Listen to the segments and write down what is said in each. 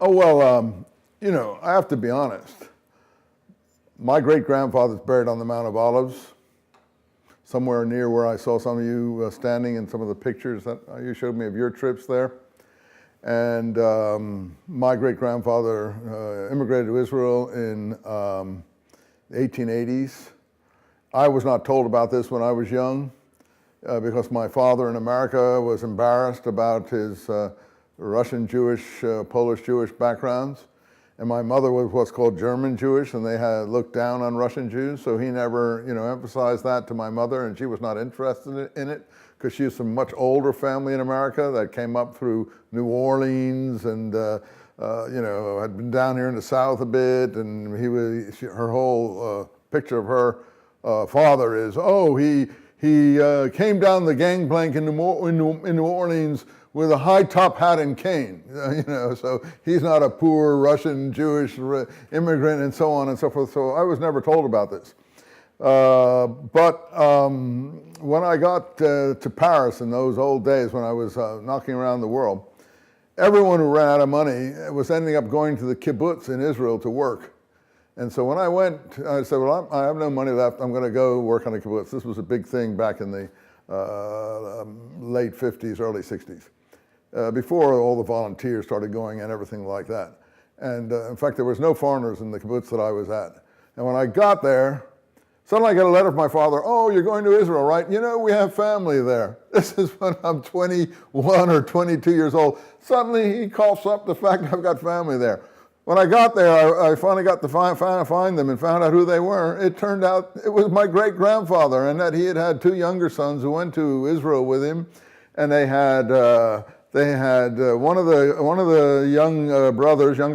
Oh, well, I have to be honest. My great-grandfather's buried on the Mount of Olives, somewhere near where I saw some of you standing in some of the pictures that you showed me of your trips there. And my great-grandfather immigrated to Israel in the 1880s. I was not told about this when I was young because my father in America was embarrassed about his Russian Jewish, Polish Jewish backgrounds. And my mother was what's called German Jewish, and they had looked down on Russian Jews, so he never, emphasized that to my mother, and she was not interested in it because she was from a much older family in America that came up through New Orleans and, had been down here in the South a bit, and her whole picture of her father is, he came down the gangplank in New Orleans with a high top hat and cane, so he's not a poor Russian Jewish immigrant and so on and so forth. So I was never told about this. But when I got to Paris in those old days when I was knocking around the world, everyone who ran out of money was ending up going to the kibbutz in Israel to work. And so when I went, I said, well, I have no money left. I'm going to go work on a kibbutz. This was a big thing back in the late 50s, early 60s. Before all the volunteers started going and everything like that. And in fact, there was no foreigners in the kibbutz that I was at. And when I got there, suddenly I get a letter from my father, oh, you're going to Israel, right? We have family there. This is when I'm 21 or 22 years old. Suddenly he coughs up the fact I've got family there. When I got there, I finally got to find them and found out who they were. It turned out it was my great-grandfather, and that he had two younger sons who went to Israel with him, and they had one of the younger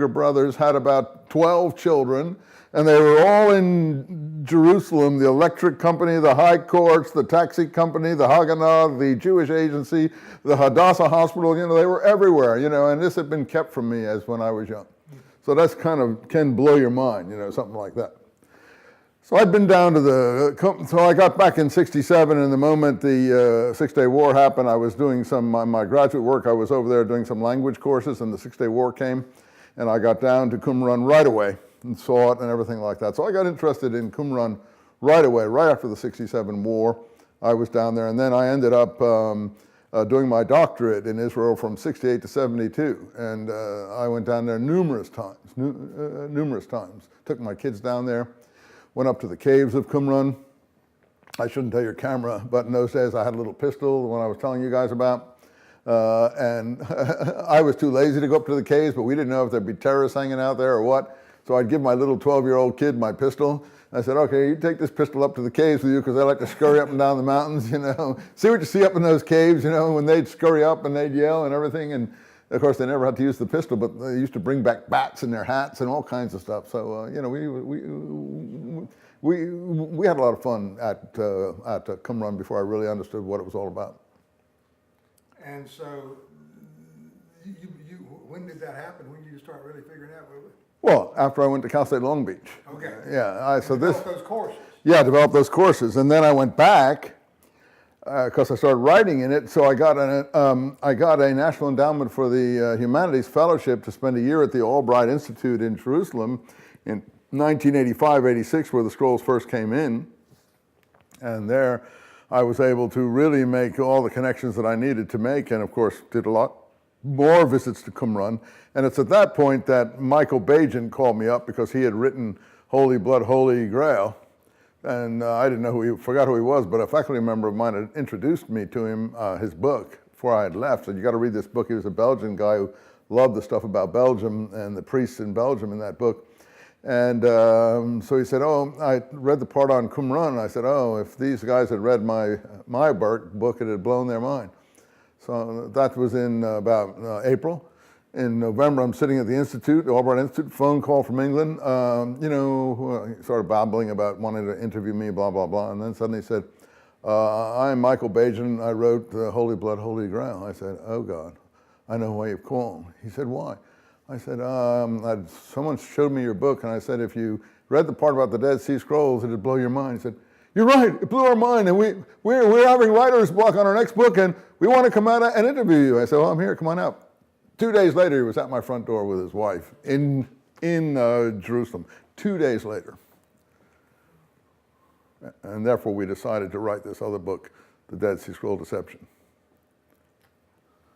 brothers had about 12 children, and they were all in Jerusalem, the electric company, the high courts, the taxi company, the Haganah, the Jewish agency, the Hadassah hospital, they were everywhere, and this had been kept from me as when I was young. So that's can blow your mind, something like that. So I'd been down to so I got back in 67, and the moment the Six-Day War happened, I was doing my graduate work, I was over there doing some language courses, and the Six-Day War came, and I got down to Qumran right away and saw it and everything like that. So I got interested in Qumran right away, right after the 67 war. I was down there, and then I ended up doing my doctorate in Israel from 68 to 72, and I went down there numerous times, took my kids down there. Went up to the caves of Qumran. I shouldn't tell your camera, but in those days I had a little pistol, the one I was telling you guys about. And I was too lazy to go up to the caves, but we didn't know if there'd be terrorists hanging out there or what. So I'd give my little 12-year-old kid my pistol. I said, okay, you take this pistol up to the caves with you because I like to scurry up and down the mountains, See what you see up in those caves, when they'd scurry up and they'd yell and everything. And of course, they never had to use the pistol, but they used to bring back bats in their hats and all kinds of stuff. So, we had a lot of fun at Qumran before I really understood what it was all about. And so, when did that happen? When did you start really figuring out what it was? Well, after I went to Cal State Long Beach. Okay. Yeah. Developed those courses. Yeah, developed those courses, and then I went back. Because I started writing in it, so I got a National Endowment for the Humanities Fellowship to spend a year at the Albright Institute in Jerusalem in 1985-86, where the scrolls first came in. And there I was able to really make all the connections that I needed to make, and of course did a lot more visits to Qumran. And it's at that point that Michael Bajan called me up because he had written Holy Blood, Holy Grail. And I didn't know forgot who he was, but a faculty member of mine had introduced me to him, his book, before I had left. Said, you got to read this book. He was a Belgian guy who loved the stuff about Belgium and the priests in Belgium in that book. And so he said, I read the part on Qumran. I said, if these guys had read my book, it had blown their mind. So that was in about April. In November, I'm sitting at the Institute, the Albright Institute, phone call from England. He started babbling about wanting to interview me, blah, blah, blah. And then suddenly he said, I'm Michael Bajan. I wrote Holy Blood, Holy Grail. I said, oh, God, I know why you've called. He said, why? I said, someone showed me your book, and I said, if you read the part about the Dead Sea Scrolls, it'd blow your mind. He said, you're right, it blew our mind, and we're having writer's block on our next book, and we want to come out and interview you. I said, well, I'm here, come on out. 2 days later, he was at my front door with his wife in Jerusalem. 2 days later. And therefore, we decided to write this other book, The Dead Sea Scroll Deception.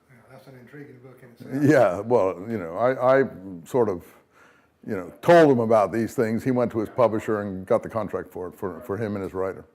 Yeah, that's an intriguing book in itself. Yeah, well, you know, I sort of, you know, told him about these things. He went to his publisher and got the contract for it, for him and his writer.